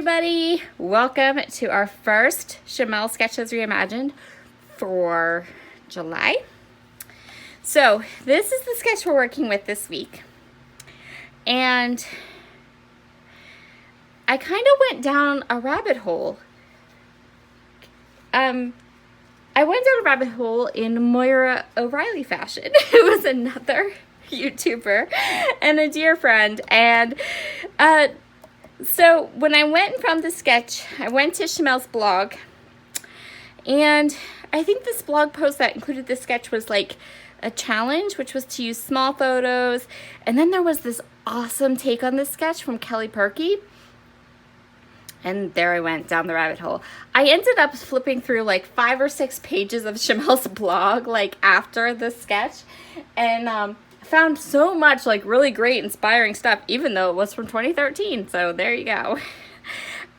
everybody. Welcome to our first Shimelle Sketches Reimagined for July. So this is the sketch we're working with this week. And I kind of went down a rabbit hole. I went down a rabbit hole in Moira O'Reilly fashion, who was another YouTuber and a dear friend. And so when I went from the sketch, I went to Shimelle's blog, and I think this blog post that included the sketch was like a challenge, which was to use small photos. And then there was this awesome take on this sketch from Kelly Perky. And there I went down the rabbit hole. I ended up flipping through like 5 or 6 pages of Shimelle's blog like after the sketch, and found so much like really great inspiring stuff, even though it was from 2013. So there you go.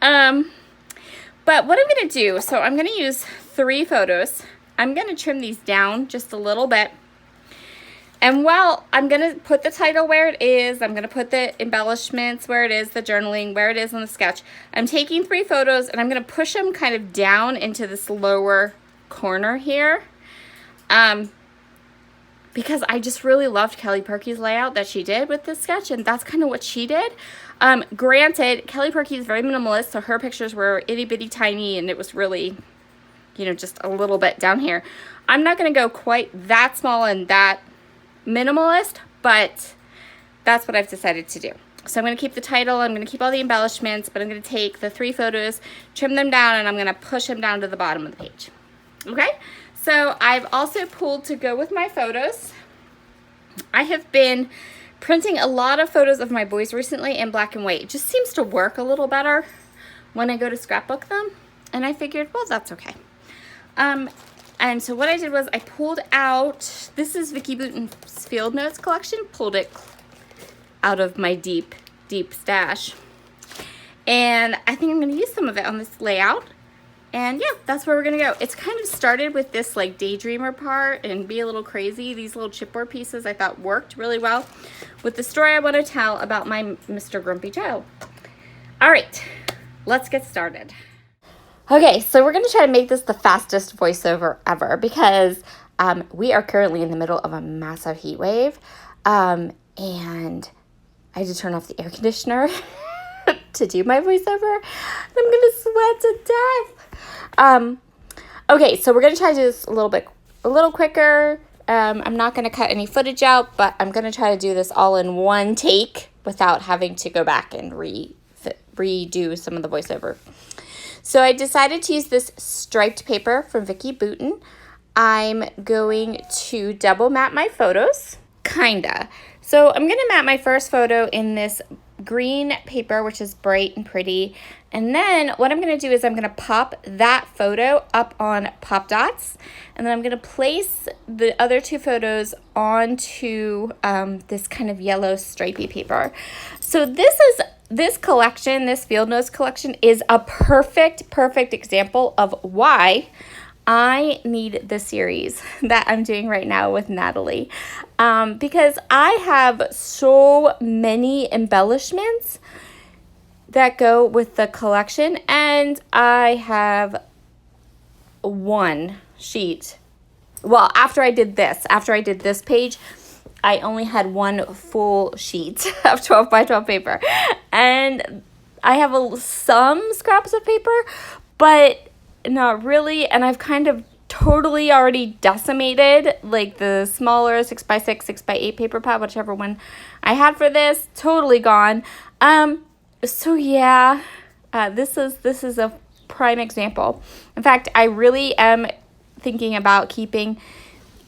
But what I'm going to do, so I'm going to use 3 photos. I'm going to trim these down just a little bit. And while I'm going to put the title where it is, I'm going to put the embellishments where it is, the journaling where it is on the sketch. I'm taking 3 photos and I'm going to push them kind of down into this lower corner here. Because I just really loved Kelly Perky's layout that she did with this sketch, and that's kind of what she did. Granted, Kelly Perky is very minimalist, so her pictures were itty bitty tiny, and it was really, you know, just a little bit down here. I'm not going to go quite that small and that minimalist, but that's what I've decided to do. So I'm going to keep the title, I'm going to keep all the embellishments, but I'm going to take the 3 photos, trim them down, and I'm going to push them down to the bottom of the page. Okay? So I've also pulled to go with my photos. I have been printing a lot of photos of my boys recently in black and white. It just seems to work a little better when I go to scrapbook them. And I figured, well, that's okay. And so what I did was I pulled out, this is Vicki Boutin's Field Notes collection, pulled it out of my deep, deep stash. And I think I'm going to use some of it on this layout. And yeah, that's where we're going to go. It's kind of started with this like daydreamer part and be a little crazy. These little chipboard pieces I thought worked really well with the story I want to tell about my Mr. Grumpy Child. All right, let's get started. Okay, so we're going to try to make this the fastest voiceover ever because we are currently in the middle of a massive heat wave. And I had to turn off the air conditioner to do my voiceover. And I'm going to sweat to death. Okay, so we're going to try to do this a little quicker. I'm not going to cut any footage out, but I'm going to try to do this all in one take without having to go back and redo some of the voiceover. So I decided to use this striped paper from Vicki Boutin. I'm going to double map my photos, kinda. So I'm going to map my first photo in this green paper, which is bright and pretty. And then what I'm going to do is I'm going to pop that photo up on pop dots. And then I'm going to place the other 2 photos onto this kind of yellow stripy paper. So this collection, this Field Notes collection, is a perfect example of why I need the series that I'm doing right now with Natalie, because I have so many embellishments that go with the collection, and I have one sheet. Well, after I did this page, I only had one full sheet of 12 by 12 paper, and I have some scraps of paper, but not really, and I've kind of totally already decimated like the smaller 6x6, 6x8 paper pad, whichever one I had for this, totally gone. So yeah, this is a prime example. In fact, I really am thinking about keeping,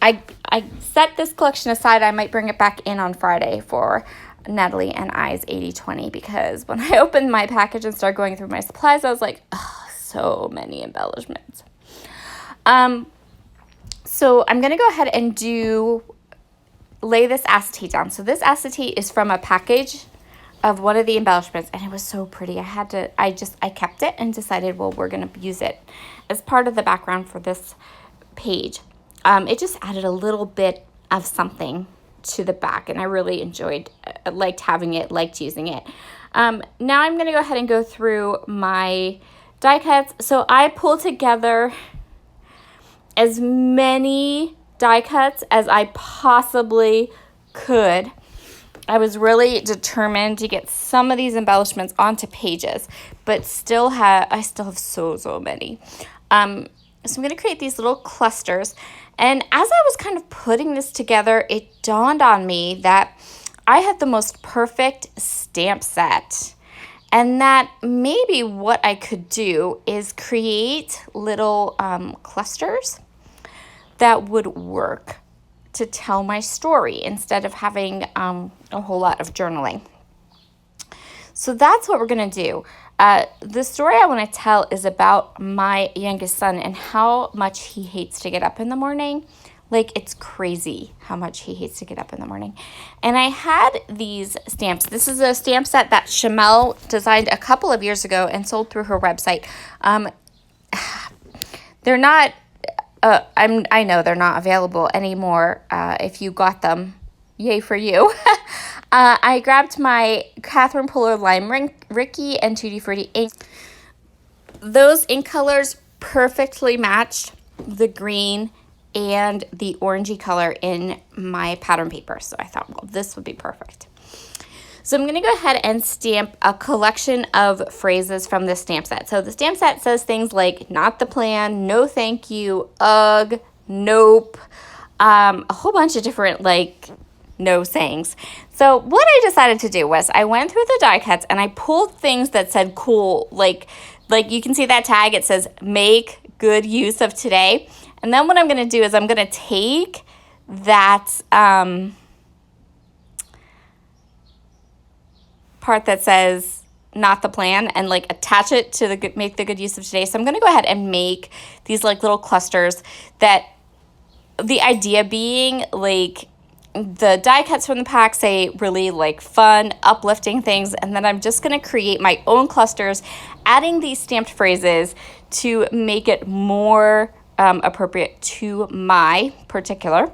I set this collection aside. I might bring it back in on Friday for Natalie and I's 80/20, because when I opened my package and started going through my supplies, I was like, oh, so many embellishments. So I'm going to go ahead and lay this acetate down. So this acetate is from a package of one of the embellishments, and it was so pretty. I kept it and decided, well, we're going to use it as part of the background for this page. It just added a little bit of something to the back, and I really liked having it, liked using it. Now I'm going to go ahead and go through my die cuts. So I pulled together as many die cuts as I possibly could. I was really determined to get some of these embellishments onto pages, but I still have so many. So I'm going to create these little clusters. And as I was kind of putting this together, it dawned on me that I had the most perfect stamp set. And that maybe what I could do is create little clusters that would work to tell my story instead of having a whole lot of journaling. So that's what we're going to do. The story I want to tell is about my youngest son and how much he hates to get up in the morning. Like, it's crazy how much he hates to get up in the morning. And I had these stamps. This is a stamp set that Shimelle designed a couple of years ago and sold through her website. They're not, I know they're not available anymore. If you got them, yay for you. I grabbed my Catherine Puller Lime Ricky and Tutti Frutti ink. Those ink colors perfectly matched the green and the orangey color in my pattern paper. So I thought, well, this would be perfect. So I'm going to go ahead and stamp a collection of phrases from this stamp set. So the stamp set says things like, not the plan, no thank you, ugh, nope, a whole bunch of different no sayings. So what I decided to do was I went through the die cuts and I pulled things that said cool, like you can see that tag, it says make good use of today. And then what I'm going to do is I'm going to take that part that says not the plan and attach it to the make the good use of today. So I'm going to go ahead and make these little clusters, that the idea being the die cuts from the pack say really fun, uplifting things, and then I'm just going to create my own clusters, adding these stamped phrases to make it more appropriate to my particular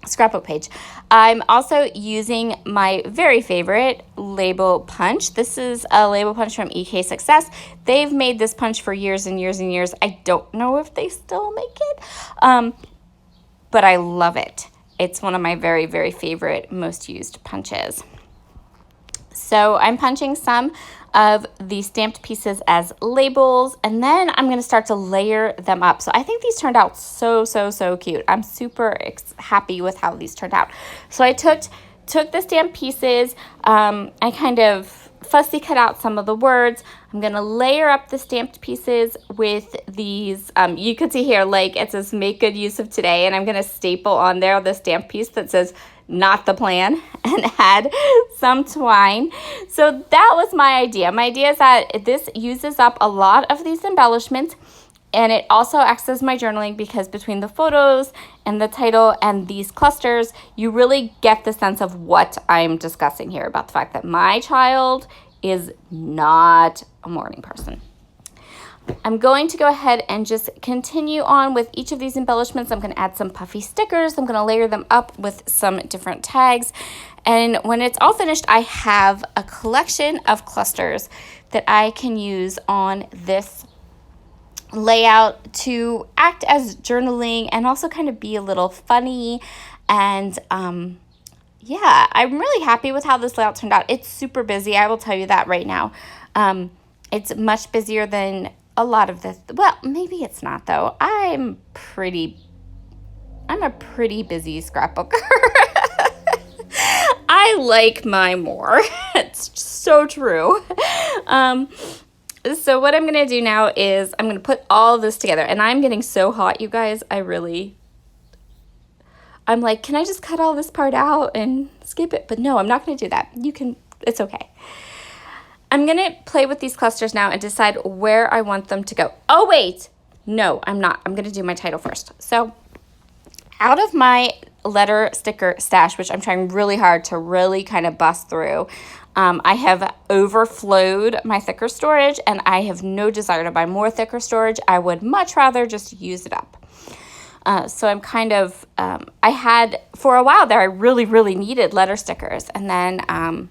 scrapbook page. I'm also using my very favorite label punch. This is a label punch from EK Success. They've made this punch for years and years and years. I don't know if they still make it, but I love it. It's one of my very, very favorite, most used punches. So I'm punching some of the stamped pieces as labels, and then I'm going to start to layer them up. So I think these turned out so cute. I'm super happy with how these turned out. So I took the stamped pieces, I kind of fussy cut out some of the words. I'm going to layer up the stamped pieces with these, you could see here, it says make good use of today, and I'm going to staple on there the stamp piece that says not the plan and add some twine. So that was my idea. My idea is that this uses up a lot of these embellishments, and it also acts as my journaling, because between the photos and the title and these clusters, you really get the sense of what I'm discussing here about the fact that my child is not a morning person. I'm going to go ahead and just continue on with each of these embellishments. I'm going to add some puffy stickers. I'm going to layer them up with some different tags. And when it's all finished, I have a collection of clusters that I can use on this layout to act as journaling and also kind of be a little funny. And yeah, I'm really happy with how this layout turned out. It's super busy, I will tell you that right now. It's much busier than a lot of this. Well, maybe it's not though. I'm a pretty busy scrapbooker. I like mine more. It's so true. So what I'm going to do now is I'm going to put all this together, and I'm getting so hot, you guys. I'm like, can I just cut all this part out and skip it? But no, I'm not going to do that. It's okay. I'm going to play with these clusters now and decide where I want them to go. Oh, wait. No, I'm not. I'm going to do my title first. So out of my letter sticker stash, which I'm trying really hard to really kind of bust through, I have overflowed my thicker storage, and I have no desire to buy more thicker storage. I would much rather just use it up. So I'm kind of, I had, for a while there, I really needed letter stickers. And then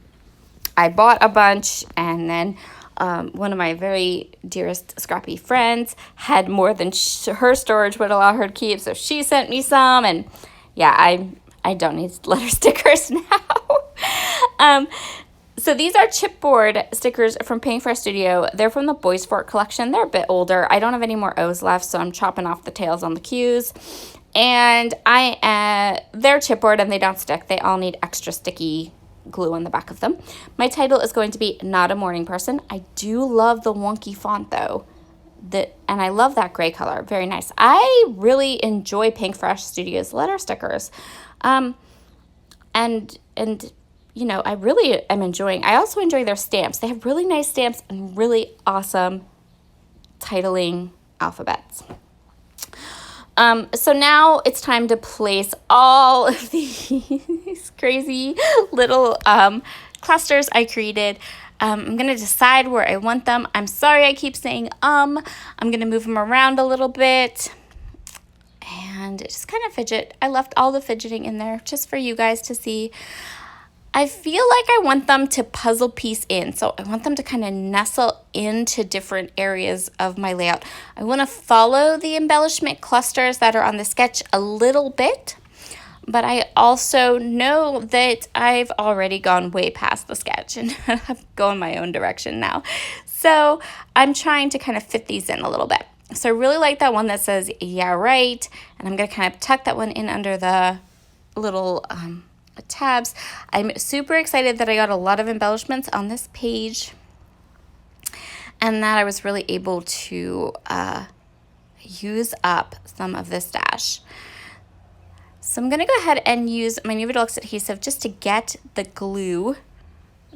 I bought a bunch, and then one of my very dearest scrappy friends had more than her storage would allow her to keep, so she sent me some, and yeah, I don't need letter stickers now. So these are chipboard stickers from Paint Fresh Studio. They're from the Boys Fort collection. They're a bit older. I don't have any more O's left, so I'm chopping off the tails on the Q's. And they're chipboard and they don't stick. They all need extra sticky glue on the back of them. My title is going to be Not a Morning Person. I do love the wonky font though. And I love that gray color. Very nice. I really enjoy Paint Fresh Studio's letter stickers. And you know, I really am enjoying. I also enjoy their stamps. They have really nice stamps and really awesome titling alphabets. So now it's time to place all of these crazy little clusters I created. I'm going to decide where I want them. I'm sorry I keep saying I'm going to move them around a little bit and just kind of fidget. I left all the fidgeting in there just for you guys to see. I feel like I want them to puzzle piece in. So I want them to kind of nestle into different areas of my layout. I want to follow the embellishment clusters that are on the sketch a little bit, but I also know that I've already gone way past the sketch and I'm going my own direction now. So I'm trying to kind of fit these in a little bit. So I really like that one that says, yeah, right. And I'm going to kind of tuck that one in under the little tabs. I'm super excited that I got a lot of embellishments on this page and that I was really able to use up some of this stash. So I'm going to go ahead and use my new Deluxe adhesive just to get the glue,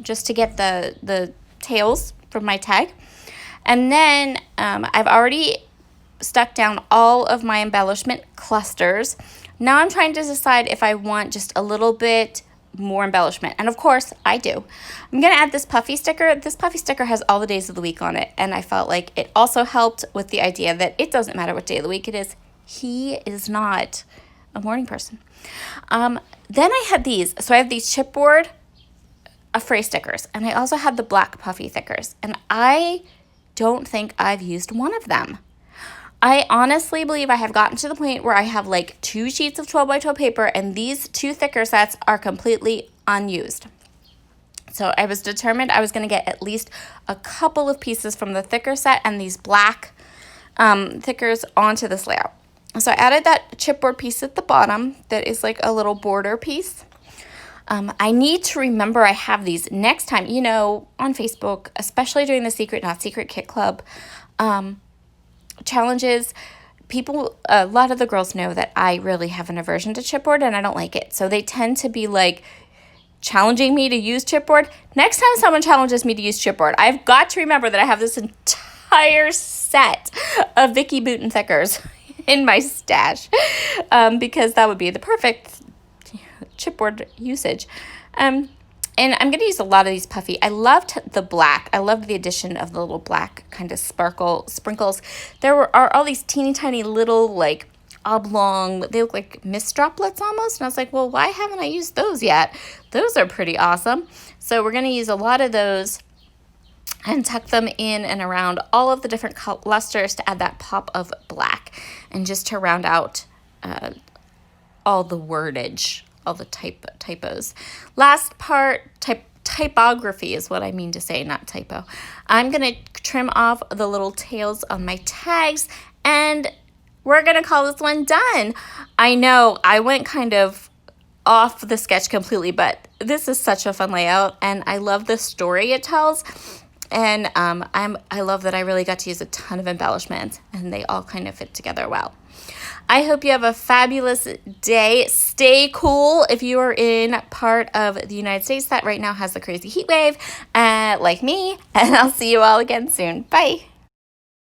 just to get the tails from my tag. And then I've already stuck down all of my embellishment clusters. Now I'm trying to decide if I want just a little bit more embellishment. And of course, I do. I'm going to add this puffy sticker. This puffy sticker has all the days of the week on it. And I felt like it also helped with the idea that it doesn't matter what day of the week it is. He is not a morning person. Then I had these. So I have these chipboard fray stickers. And I also had the black puffy stickers. And I don't think I've used one of them. I honestly believe I have gotten to the point where I have like 2 sheets of 12 by 12 paper and these 2 thicker sets are completely unused. So I was determined I was going to get at least a couple of pieces from the thicker set and these black thickers onto this layout. So I added that chipboard piece at the bottom that is like a little border piece. I need to remember I have these next time, you know, on Facebook, especially during the Secret Not Secret Kit Club challenges. People, a lot of the girls know that I really have an aversion to chipboard and I don't like it. So they tend to be like challenging me to use chipboard. Next time someone challenges me to use chipboard, I've got to remember that I have this entire set of Vicky Bouton thickers in my stash because that would be the perfect chipboard usage. And I'm going to use a lot of these puffy. I loved the black. I loved the addition of the little black kind of sprinkles. There are all these teeny tiny little like oblong, they look like mist droplets almost. And I was like, well, why haven't I used those yet? Those are pretty awesome. So we're going to use a lot of those and tuck them in and around all of the different clusters to add that pop of black and just to round out all the wordage, all the typos. Last part, typography is what I mean to say, not typo. I'm going to trim off the little tails on my tags and we're going to call this one done. I know I went kind of off the sketch completely, but this is such a fun layout and I love the story it tells. And I love that I really got to use a ton of embellishments and they all kind of fit together well. I hope you have a fabulous day. Stay cool if you are in part of the United States that right now has the crazy heat wave, like me. And I'll see you all again soon. Bye.